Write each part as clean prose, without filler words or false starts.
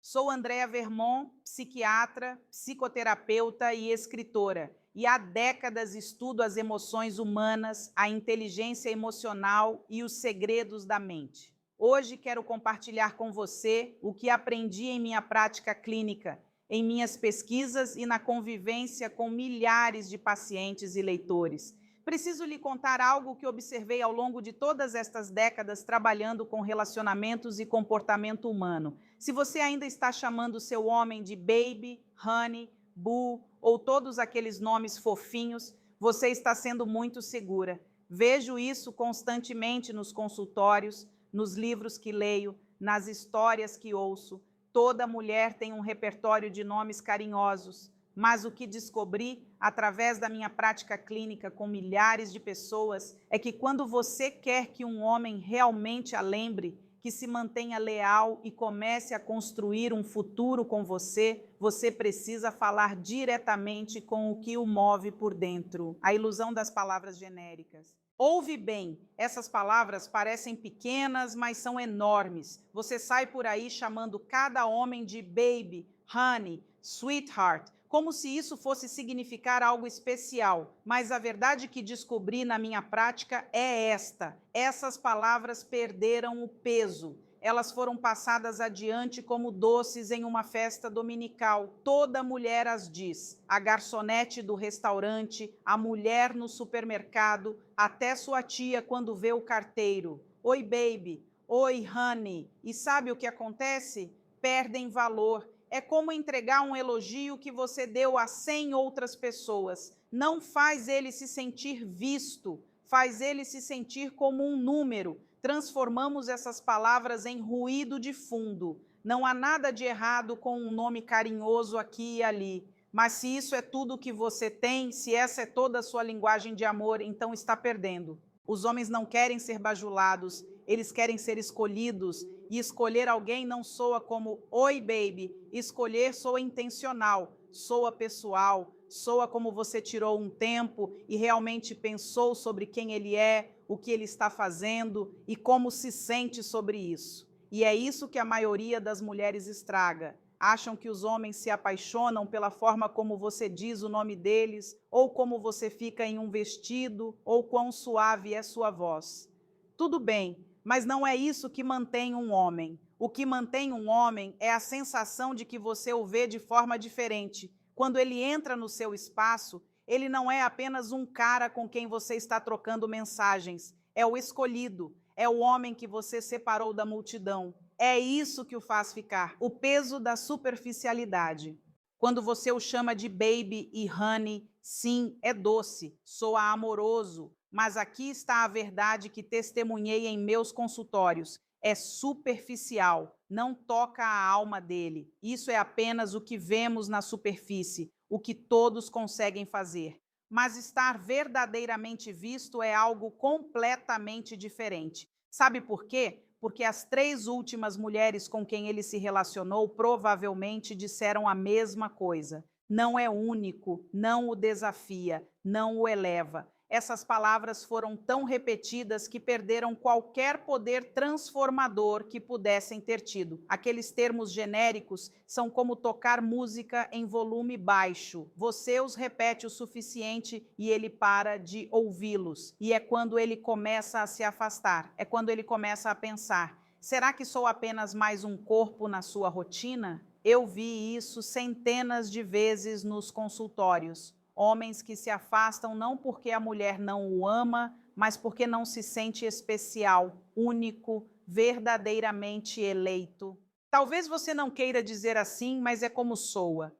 Sou Andréa Vermont, psiquiatra, psicoterapeuta e escritora, e há décadas estudo as emoções humanas, a inteligência emocional e os segredos da mente. Hoje quero compartilhar com você o que aprendi em minha prática clínica, em minhas pesquisas e na convivência com milhares de pacientes e leitores. Preciso lhe contar algo que observei ao longo de todas estas décadas trabalhando com relacionamentos e comportamento humano. Se você ainda está chamando seu homem de baby, honey, boo ou todos aqueles nomes fofinhos, você está sendo muito segura. Vejo isso constantemente nos consultórios, nos livros que leio, nas histórias que ouço. Toda mulher tem um repertório de nomes carinhosos, mas o que descobri, através da minha prática clínica com milhares de pessoas, é que quando você quer que um homem realmente a lembre, que se mantenha leal e comece a construir um futuro com você, você precisa falar diretamente com o que o move por dentro. A ilusão das palavras genéricas. Ouve bem, essas palavras parecem pequenas, mas são enormes. Você sai por aí chamando cada homem de baby, honey, sweetheart, como se isso fosse significar algo especial. Mas a verdade que descobri na minha prática é esta: essas palavras perderam o peso. Elas foram passadas adiante como doces em uma festa dominical. Toda mulher as diz. A garçonete do restaurante, a mulher no supermercado, até sua tia quando vê o carteiro. Oi, baby. Oi, honey. E sabe o que acontece? Perdem valor. É como entregar um elogio que você deu a 100 outras pessoas. Não faz ele se sentir visto, faz ele se sentir como um número. Transformamos essas palavras em ruído de fundo. Não há nada de errado com um nome carinhoso aqui e ali. Mas se isso é tudo que você tem, se essa é toda a sua linguagem de amor, então está perdendo. Os homens não querem ser bajulados, eles querem ser escolhidos, e escolher alguém não soa como "Oi, baby", escolher soa intencional, soa pessoal, soa como você tirou um tempo e realmente pensou sobre quem ele é, o que ele está fazendo e como se sente sobre isso. E é isso que a maioria das mulheres estraga. Acham que os homens se apaixonam pela forma como você diz o nome deles, ou como você fica em um vestido, ou quão suave é sua voz. Tudo bem, mas não é isso que mantém um homem. O que mantém um homem é a sensação de que você o vê de forma diferente. Quando ele entra no seu espaço, ele não é apenas um cara com quem você está trocando mensagens, é o escolhido, é o homem que você separou da multidão. É isso que o faz ficar, o peso da superficialidade. Quando você o chama de baby e honey, sim, é doce, soa amoroso, mas aqui está a verdade que testemunhei em meus consultórios. É superficial, não toca a alma dele. Isso é apenas o que vemos na superfície, o que todos conseguem fazer. Mas estar verdadeiramente visto é algo completamente diferente. Sabe por quê? Porque as 3 últimas mulheres com quem ele se relacionou provavelmente disseram a mesma coisa. Não é único, não o desafia, não o eleva. Essas palavras foram tão repetidas que perderam qualquer poder transformador que pudessem ter tido. Aqueles termos genéricos são como tocar música em volume baixo. Você os repete o suficiente e ele para de ouvi-los. E é quando ele começa a se afastar, é quando ele começa a pensar: será que sou apenas mais um corpo na sua rotina? Eu vi isso centenas de vezes nos consultórios. Homens que se afastam não porque a mulher não o ama, mas porque não se sente especial, único, verdadeiramente eleito. Talvez você não queira dizer assim, mas é como soa.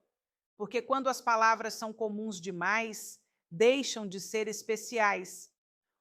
Porque quando as palavras são comuns demais, deixam de ser especiais.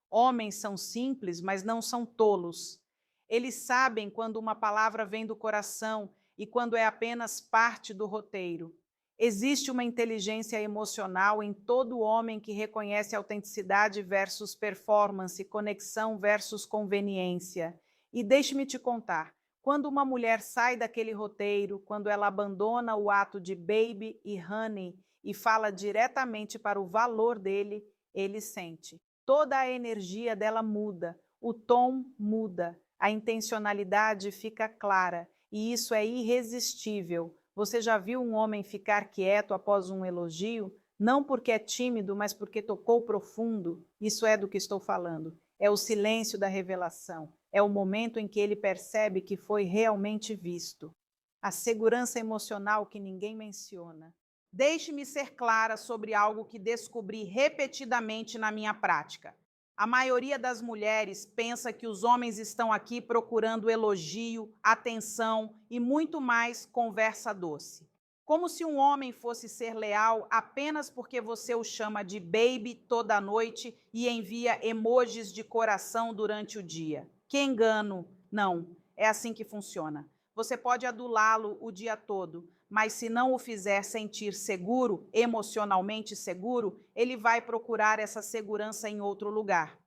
Homens são simples, mas não são tolos. Eles sabem quando uma palavra vem do coração e quando é apenas parte do roteiro. Existe uma inteligência emocional em todo homem que reconhece autenticidade versus performance, conexão versus conveniência. E deixe-me te contar, quando uma mulher sai daquele roteiro, quando ela abandona o ato de baby e honey e fala diretamente para o valor dele, ele sente. Toda a energia dela muda, o tom muda, a intencionalidade fica clara. e isso é irresistível. Você já viu um homem ficar quieto após um elogio? Não porque é tímido, mas porque tocou profundo. Isso é do que estou falando. É o silêncio da revelação. É o momento em que ele percebe que foi realmente visto. A segurança emocional que ninguém menciona. Deixe-me ser clara sobre algo que descobri repetidamente na minha prática. A maioria das mulheres pensa que os homens estão aqui procurando elogio, atenção e muito mais conversa doce. Como se um homem fosse ser leal apenas porque você o chama de baby toda noite e envia emojis de coração durante o dia. Que engano! Não, é assim que funciona. Você pode adulá-lo o dia todo, mas se não o fizer sentir seguro, emocionalmente seguro, ele vai procurar essa segurança em outro lugar.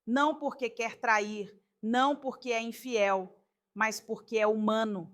Não porque quer trair, não porque é infiel, mas porque é humano.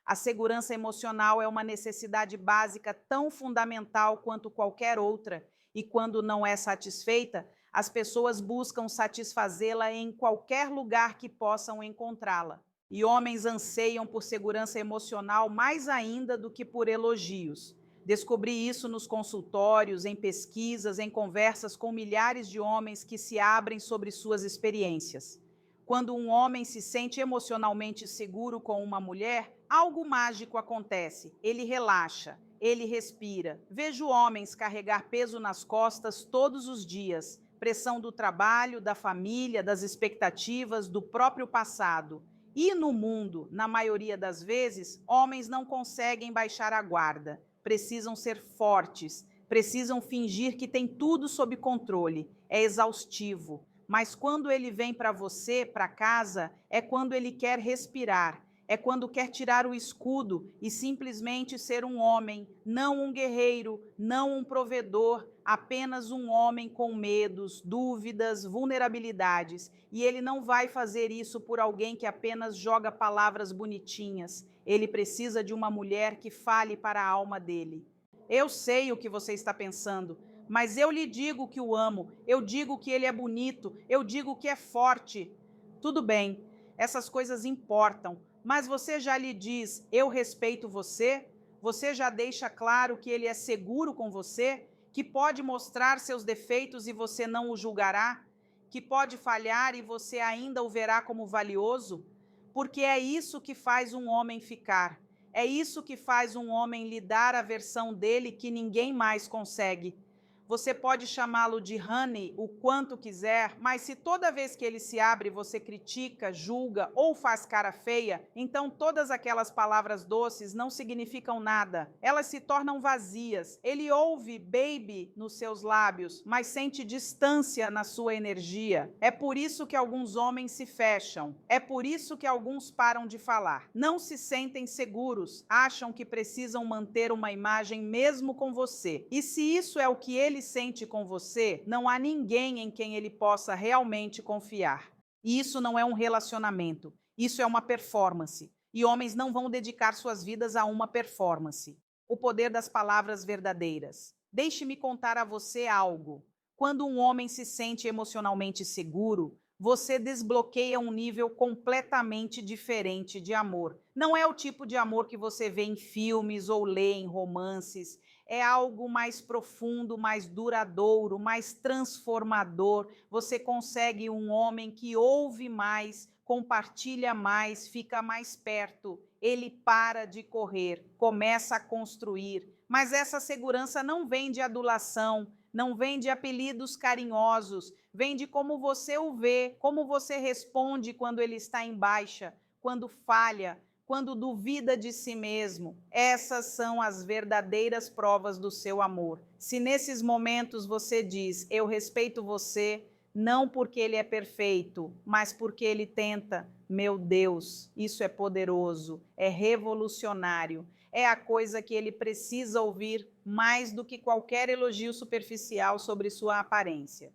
A segurança emocional é uma necessidade básica tão fundamental quanto qualquer outra, e quando não é satisfeita, as pessoas buscam satisfazê-la em qualquer lugar que possam encontrá-la. E homens anseiam por segurança emocional mais ainda do que por elogios. Descobri isso nos consultórios, em pesquisas, em conversas com milhares de homens que se abrem sobre suas experiências. Quando um homem se sente emocionalmente seguro com uma mulher, algo mágico acontece. Ele relaxa, ele respira. Vejo homens carregar peso nas costas todos os dias, pressão do trabalho, da família, das expectativas, do próprio passado. E no mundo, na maioria das vezes, homens não conseguem baixar a guarda. Precisam ser fortes, precisam fingir que tem tudo sob controle. É exaustivo. Mas quando ele vem para você, para casa, é quando ele quer respirar, é quando quer tirar o escudo e simplesmente ser um homem, não um guerreiro, não um provedor, apenas um homem com medos, dúvidas, vulnerabilidades. E ele não vai fazer isso por alguém que apenas joga palavras bonitinhas. Ele precisa de uma mulher que fale para a alma dele. Eu sei o que você está pensando, mas eu lhe digo que o amo, eu digo que ele é bonito, eu digo que é forte. Tudo bem, essas coisas importam, mas você já lhe diz, eu respeito você? Você já deixa claro que ele é seguro com você? Que pode mostrar seus defeitos e você não o julgará? Que pode falhar e você ainda o verá como valioso? Porque é isso que faz um homem ficar. É isso que faz um homem lhe dar a versão dele que ninguém mais consegue. Você pode chamá-lo de honey o quanto quiser, mas se toda vez que ele se abre você critica, julga ou faz cara feia, então todas aquelas palavras doces não significam nada. Elas se tornam vazias. Ele ouve baby nos seus lábios, mas sente distância na sua energia. É por isso que alguns homens se fecham. É por isso que alguns param de falar. Não se sentem seguros, acham que precisam manter uma imagem mesmo com você. E se isso é o que ele sente com você, não há ninguém em quem ele possa realmente confiar. E isso não é um relacionamento, isso é uma performance. E homens não vão dedicar suas vidas a uma performance. O poder das palavras verdadeiras. Deixe-me contar a você algo. Quando um homem se sente emocionalmente seguro, você desbloqueia um nível completamente diferente de amor. Não é o tipo de amor que você vê em filmes ou lê em romances. É algo mais profundo, mais duradouro, mais transformador. Você consegue um homem que ouve mais, compartilha mais, fica mais perto. Ele para de correr, começa a construir. Mas essa segurança não vem de adulação, não vem de apelidos carinhosos, vem de como você o vê, como você responde quando ele está em baixa, quando falha, quando duvida de si mesmo. Essas são as verdadeiras provas do seu amor. Se nesses momentos você diz, eu respeito você, não porque ele é perfeito, mas porque ele tenta, meu Deus, isso é poderoso, é revolucionário, é a coisa que ele precisa ouvir mais do que qualquer elogio superficial sobre sua aparência.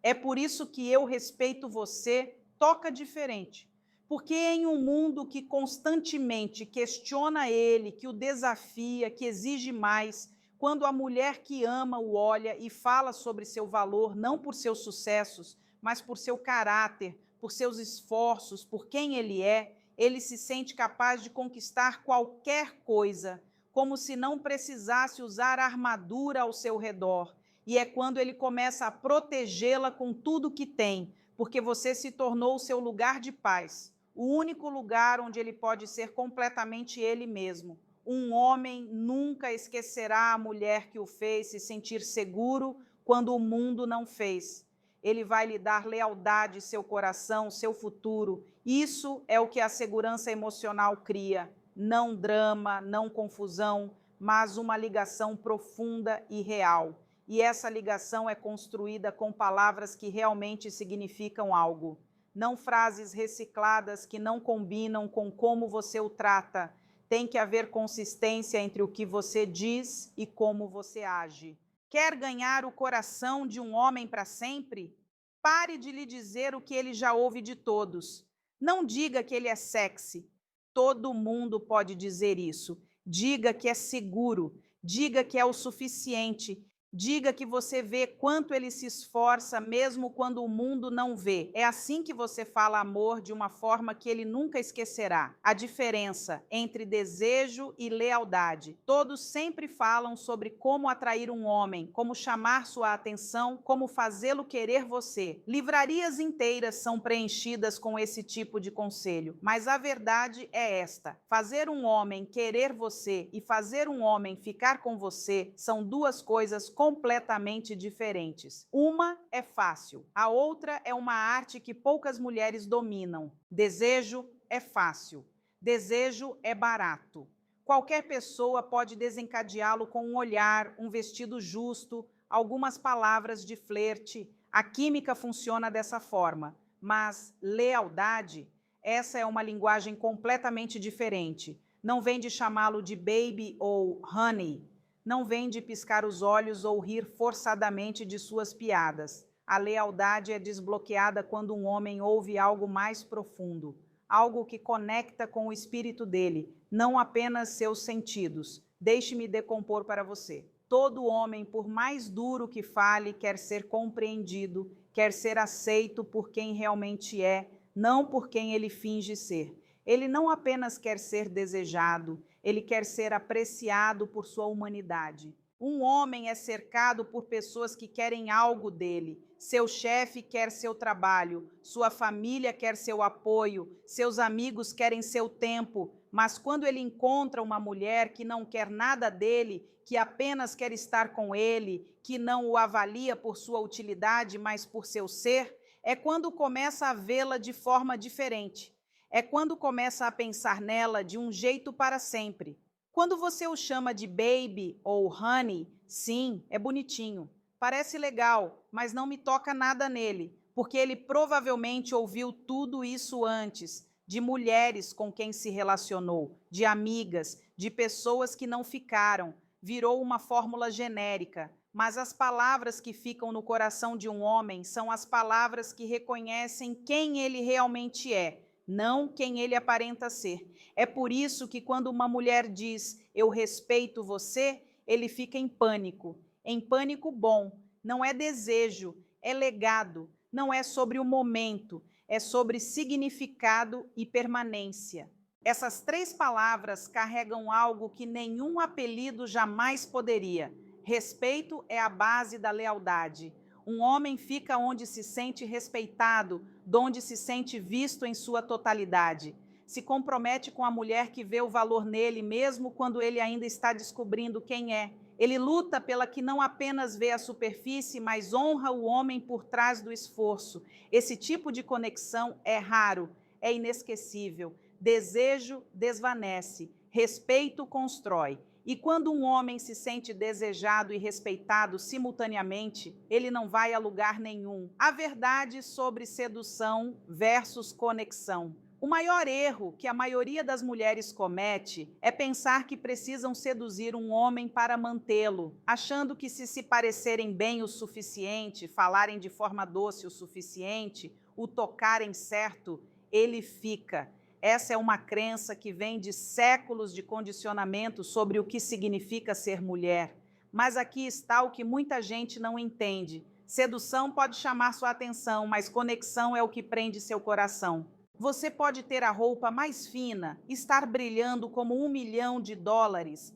É por isso que eu respeito você, toca diferente. Porque em um mundo que constantemente questiona ele, que o desafia, que exige mais, quando a mulher que ama o olha e fala sobre seu valor, não por seus sucessos, mas por seu caráter, por seus esforços, por quem ele é, Ele se sente capaz de conquistar qualquer coisa, como se não precisasse usar armadura ao seu redor. E é quando ele começa a protegê-la com tudo que tem, porque você se tornou o seu lugar de paz, o único lugar onde ele pode ser completamente ele mesmo. Um homem nunca esquecerá a mulher que o fez se sentir seguro quando o mundo não fez. Ele vai lhe dar lealdade, seu coração, seu futuro. Isso é o que a segurança emocional cria. Não drama, não confusão, mas uma ligação profunda e real. E essa ligação é construída com palavras que realmente significam algo. Não frases recicladas que não combinam com como você o trata. Tem que haver consistência entre o que você diz e como você age. Quer ganhar o coração de um homem para sempre? Pare de lhe dizer o que ele já ouve de todos. Não diga que ele é sexy. Todo mundo pode dizer isso. Diga que é seguro. Diga que é o suficiente. Diga que você vê quanto ele se esforça, mesmo quando o mundo não vê. É assim que você fala amor de uma forma que ele nunca esquecerá. A diferença entre desejo e lealdade. Todos sempre falam sobre como atrair um homem, como chamar sua atenção, como fazê-lo querer você. Livrarias inteiras são preenchidas com esse tipo de conselho. Mas a verdade é esta: fazer um homem querer você e fazer um homem ficar com você são duas coisas completamente diferentes. Uma é fácil, a outra é uma arte que poucas mulheres dominam. Desejo é fácil, desejo é barato. Qualquer pessoa pode desencadeá-lo com um olhar, um vestido justo, algumas palavras de flerte. A química funciona dessa forma, mas lealdade, essa é uma linguagem completamente diferente. Não vem de chamá-lo de baby ou honey. Não vem de piscar os olhos ou rir forçadamente de suas piadas. A lealdade é desbloqueada quando um homem ouve algo mais profundo, algo que conecta com o espírito dele, não apenas seus sentidos. Deixe-me decompor para você. Todo homem, por mais duro que fale, quer ser compreendido, quer ser aceito por quem realmente é, não por quem ele finge ser. Ele não apenas quer ser desejado, ele quer ser apreciado por sua humanidade. Um homem é cercado por pessoas que querem algo dele. Seu chefe quer seu trabalho, sua família quer seu apoio, seus amigos querem seu tempo. Mas quando ele encontra uma mulher que não quer nada dele, que apenas quer estar com ele, que não o avalia por sua utilidade, mas por seu ser, é quando começa a vê-la de forma diferente. É quando começa a pensar nela de um jeito para sempre. Quando você o chama de baby ou honey, sim, é bonitinho. Parece legal, mas não me toca nada nele, porque ele provavelmente ouviu tudo isso antes, de mulheres com quem se relacionou, de amigas, de pessoas que não ficaram. Virou uma fórmula genérica. Mas as palavras que ficam no coração de um homem são as palavras que reconhecem quem ele realmente é, não quem ele aparenta ser. É por isso que quando uma mulher diz, eu respeito você, ele fica em pânico bom. Não é desejo, é legado, não é sobre o momento, é sobre significado e permanência. Essas três palavras carregam algo que nenhum apelido jamais poderia. Respeito é a base da lealdade. Um homem fica onde se sente respeitado, donde se sente visto em sua totalidade. Se compromete com a mulher que vê o valor nele, mesmo quando ele ainda está descobrindo quem é. Ele luta pela que não apenas vê a superfície, mas honra o homem por trás do esforço. Esse tipo de conexão é raro, é inesquecível. Desejo desvanece, respeito constrói. E quando um homem se sente desejado e respeitado simultaneamente, ele não vai a lugar nenhum. A verdade sobre sedução versus conexão. O maior erro que a maioria das mulheres comete é pensar que precisam seduzir um homem para mantê-lo, achando que se parecerem bem o suficiente, falarem de forma doce o suficiente, o tocarem certo, ele fica. Essa é uma crença que vem de séculos de condicionamento sobre o que significa ser mulher. Mas aqui está o que muita gente não entende. Sedução pode chamar sua atenção, mas conexão é o que prende seu coração. Você pode ter a roupa mais fina, estar brilhando como US$ 1 milhão,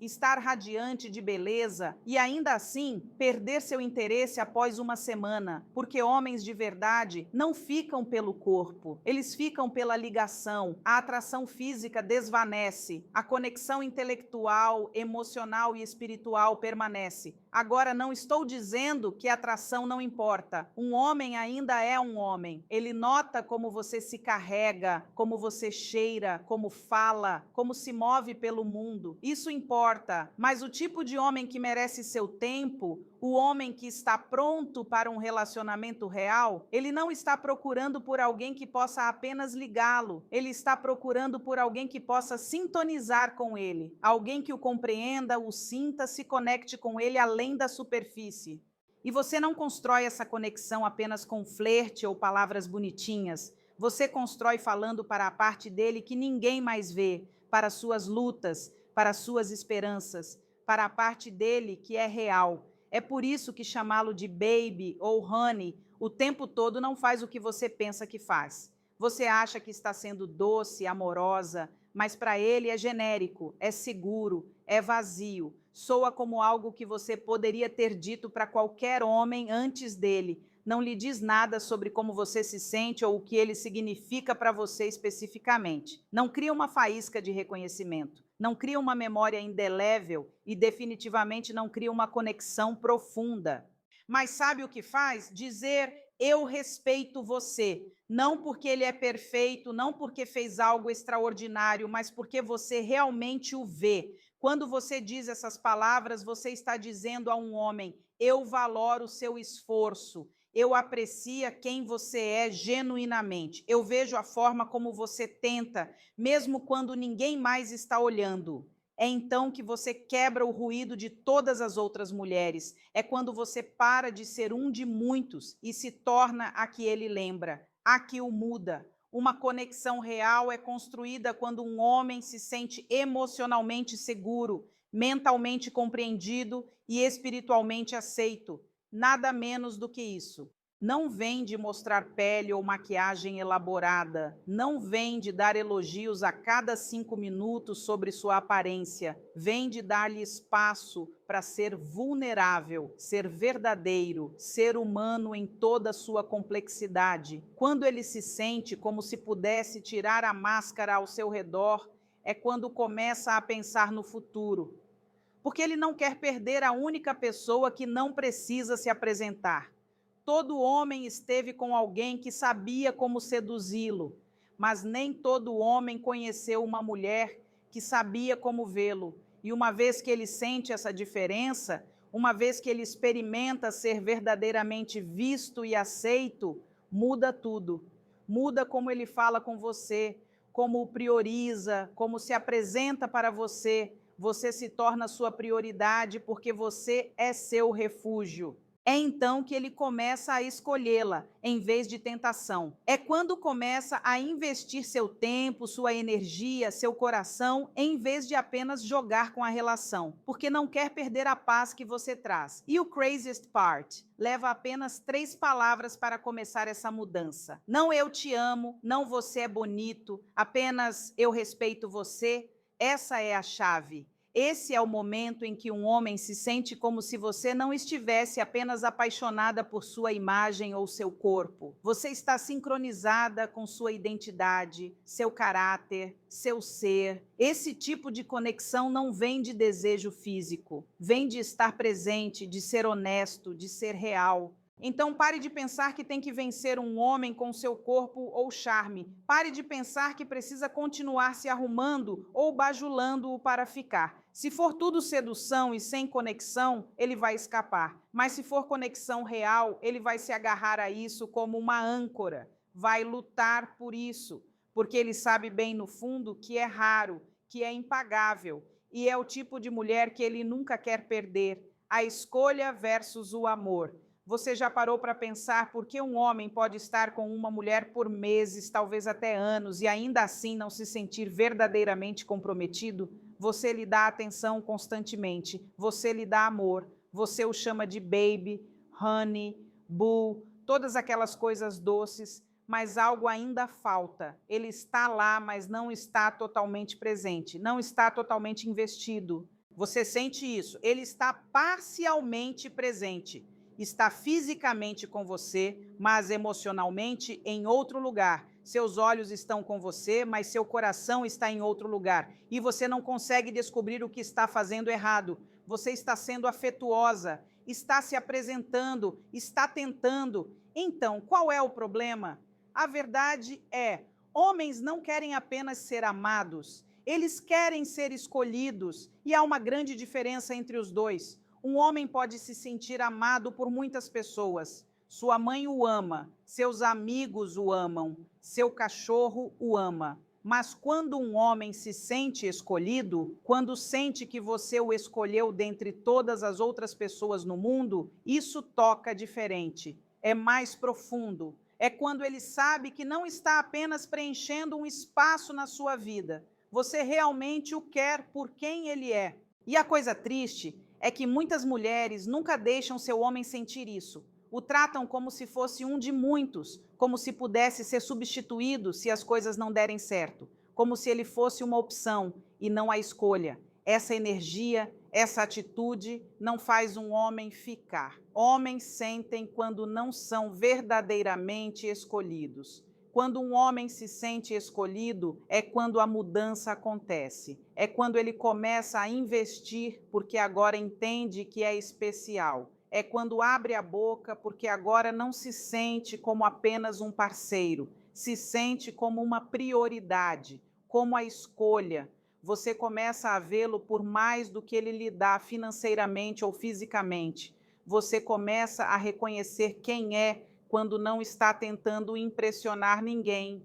estar radiante de beleza e ainda assim perder seu interesse após uma semana, porque homens de verdade não ficam pelo corpo, eles ficam pela ligação, a atração física desvanece, a conexão intelectual, emocional e espiritual permanece. Agora, não estou dizendo que a atração não importa. Um homem ainda é um homem. Ele nota como você se carrega, como você cheira, como fala, como se move pelo mundo. Isso importa. Mas o tipo de homem que merece seu tempo, o homem que está pronto para um relacionamento real, ele não está procurando por alguém que possa apenas ligá-lo. Ele está procurando por alguém que possa sintonizar com ele. Alguém que o compreenda, o sinta, se conecte com ele além da superfície. E você não constrói essa conexão apenas com flerte ou palavras bonitinhas. Você constrói falando para a parte dele que ninguém mais vê, para suas lutas, para suas esperanças, para a parte dele que é real. É por isso que chamá-lo de baby ou honey o tempo todo não faz o que você pensa que faz. Você acha que está sendo doce, amorosa, mas para ele é genérico, é seguro, é vazio. Soa como algo que você poderia ter dito para qualquer homem antes dele. Não lhe diz nada sobre como você se sente ou o que ele significa para você especificamente. Não cria uma faísca de reconhecimento. Não cria uma memória indelével e definitivamente não cria uma conexão profunda. Mas sabe o que faz? Dizer: eu respeito você. Não porque ele é perfeito, não porque fez algo extraordinário, mas porque você realmente o vê. Quando você diz essas palavras, você está dizendo a um homem: eu valoro o seu esforço, eu aprecio quem você é genuinamente, eu vejo a forma como você tenta, mesmo quando ninguém mais está olhando. É então que você quebra o ruído de todas as outras mulheres. É quando você para de ser um de muitos e se torna a que ele lembra, a que o muda. Uma conexão real é construída quando um homem se sente emocionalmente seguro, mentalmente compreendido e espiritualmente aceito. Nada menos do que isso. Não vem de mostrar pele ou maquiagem elaborada. Não vem de dar elogios a cada 5 minutos sobre sua aparência. Vem de dar-lhe espaço para ser vulnerável, ser verdadeiro, ser humano em toda a sua complexidade. Quando ele se sente como se pudesse tirar a máscara ao seu redor, é quando começa a pensar no futuro. Porque ele não quer perder a única pessoa que não precisa se apresentar. Todo homem esteve com alguém que sabia como seduzi-lo, mas nem todo homem conheceu uma mulher que sabia como vê-lo. E uma vez que ele sente essa diferença, uma vez que ele experimenta ser verdadeiramente visto e aceito, muda tudo. Muda como ele fala com você, como o prioriza, como se apresenta para você. Você se torna sua prioridade porque você é seu refúgio. É então que ele começa a escolhê-la, em vez de tentação. É quando começa a investir seu tempo, sua energia, seu coração, em vez de apenas jogar com a relação, porque não quer perder a paz que você traz. E o craziest part? Leva apenas 3 palavras para começar essa mudança. Não eu te amo, não você é bonito, apenas eu respeito você. Essa é a chave. Esse é o momento em que um homem se sente como se você não estivesse apenas apaixonada por sua imagem ou seu corpo. Você está sincronizada com sua identidade, seu caráter, seu ser. Esse tipo de conexão não vem de desejo físico, vem de estar presente, de ser honesto, de ser real. Então pare de pensar que tem que vencer um homem com seu corpo ou charme. Pare de pensar que precisa continuar se arrumando ou bajulando-o para ficar. Se for tudo sedução e sem conexão, ele vai escapar. Mas se for conexão real, ele vai se agarrar a isso como uma âncora. Vai lutar por isso, porque ele sabe bem no fundo que é raro, que é impagável. E é o tipo de mulher que ele nunca quer perder. A escolha versus o amor. Você já parou para pensar por que um homem pode estar com uma mulher por meses, talvez até anos, e ainda assim não se sentir verdadeiramente comprometido? Você lhe dá atenção constantemente, você lhe dá amor, você o chama de baby, honey, boo, todas aquelas coisas doces, mas algo ainda falta. Ele está lá, mas não está totalmente presente, não está totalmente investido. Você sente isso? Ele está parcialmente presente. Está fisicamente com você, mas emocionalmente em outro lugar. Seus olhos estão com você, mas seu coração está em outro lugar. E você não consegue descobrir o que está fazendo errado. Você está sendo afetuosa, está se apresentando, está tentando. Então, qual é o problema? A verdade é, homens não querem apenas ser amados, eles querem ser escolhidos, e há uma grande diferença entre os dois. Um homem pode se sentir amado por muitas pessoas. Sua mãe o ama, seus amigos o amam, seu cachorro o ama. Mas quando um homem se sente escolhido, quando sente que você o escolheu dentre todas as outras pessoas no mundo, isso toca diferente, é mais profundo. É quando ele sabe que não está apenas preenchendo um espaço na sua vida, você realmente o quer por quem ele é. E a coisa triste é que muitas mulheres nunca deixam seu homem sentir isso. O tratam como se fosse um de muitos, como se pudesse ser substituído se as coisas não derem certo, como se ele fosse uma opção e não a escolha. Essa energia, essa atitude não faz um homem ficar. Homens sentem quando não são verdadeiramente escolhidos. Quando um homem se sente escolhido, é quando a mudança acontece. É quando ele começa a investir porque agora entende que é especial. É quando abre a boca porque agora não se sente como apenas um parceiro, se sente como uma prioridade, como a escolha. Você começa a vê-lo por mais do que ele lhe dá financeiramente ou fisicamente. Você começa a reconhecer quem é quando não está tentando impressionar ninguém,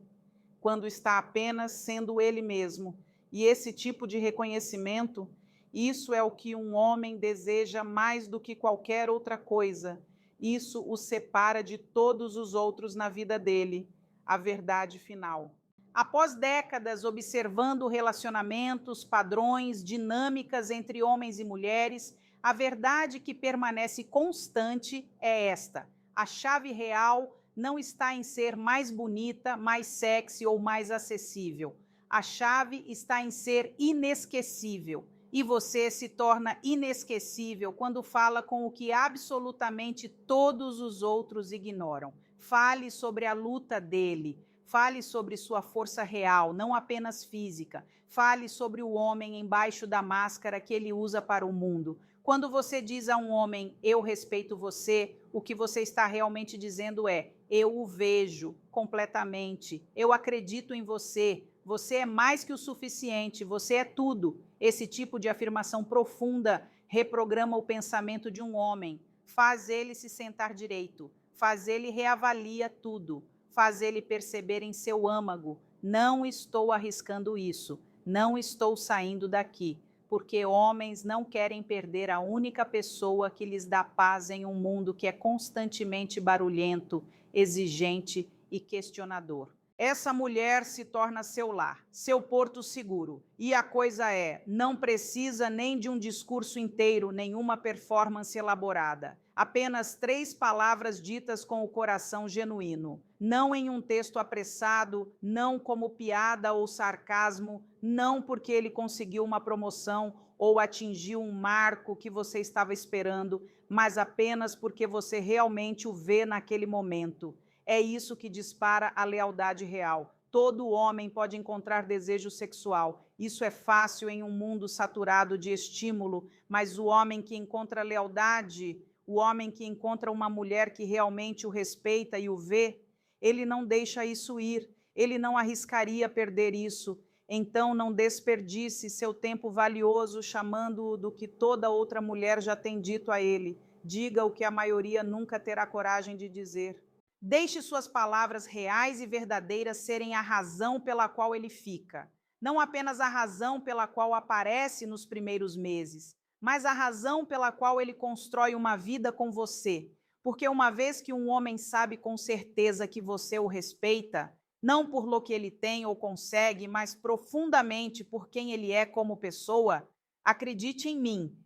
quando está apenas sendo ele mesmo. E esse tipo de reconhecimento, isso é o que um homem deseja mais do que qualquer outra coisa. Isso o separa de todos os outros na vida dele, a verdade final. Após décadas observando relacionamentos, padrões, dinâmicas entre homens e mulheres, a verdade que permanece constante é esta: a chave real não está em ser mais bonita, mais sexy ou mais acessível. A chave está em ser inesquecível. E você se torna inesquecível quando fala com o que absolutamente todos os outros ignoram. Fale sobre a luta dele. Fale sobre sua força real, não apenas física. Fale sobre o homem embaixo da máscara que ele usa para o mundo. Quando você diz a um homem, eu respeito você, o que você está realmente dizendo é, eu o vejo completamente, eu acredito em você, você é mais que o suficiente, você é tudo. Esse tipo de afirmação profunda reprograma o pensamento de um homem, faz ele se sentar direito, faz ele reavalia tudo, faz ele perceber em seu âmago, não estou arriscando isso, não estou saindo daqui. Porque homens não querem perder a única pessoa que lhes dá paz em um mundo que é constantemente barulhento, exigente e questionador. Essa mulher se torna seu lar, seu porto seguro. E a coisa é, não precisa nem de um discurso inteiro, nenhuma performance elaborada. Apenas 3 palavras ditas com o coração genuíno. Não em um texto apressado, não como piada ou sarcasmo, não porque ele conseguiu uma promoção ou atingiu um marco que você estava esperando, mas apenas porque você realmente o vê naquele momento. É isso que dispara a lealdade real. Todo homem pode encontrar desejo sexual. Isso é fácil em um mundo saturado de estímulo, mas o homem que encontra lealdade, o homem que encontra uma mulher que realmente o respeita e o vê, ele não deixa isso ir, ele não arriscaria perder isso. Então não desperdice seu tempo valioso chamando-o do que toda outra mulher já tem dito a ele. Diga o que a maioria nunca terá coragem de dizer. Deixe suas palavras reais e verdadeiras serem a razão pela qual ele fica. Não apenas a razão pela qual aparece nos primeiros meses, mas a razão pela qual ele constrói uma vida com você. Porque uma vez que um homem sabe com certeza que você o respeita, não por lo que ele tem ou consegue, mas profundamente por quem ele é como pessoa, acredite em mim,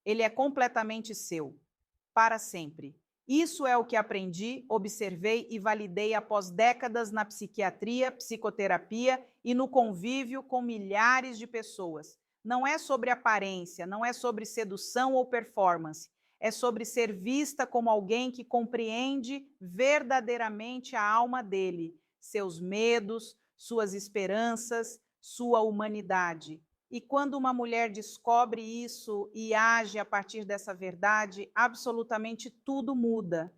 ele é completamente seu, para sempre. Isso é o que aprendi, observei e validei após décadas na psiquiatria, psicoterapia e no convívio com milhares de pessoas. Não é sobre aparência, não é sobre sedução ou performance. É sobre ser vista como alguém que compreende verdadeiramente a alma dele, seus medos, suas esperanças, sua humanidade. E quando uma mulher descobre isso e age a partir dessa verdade, absolutamente tudo muda.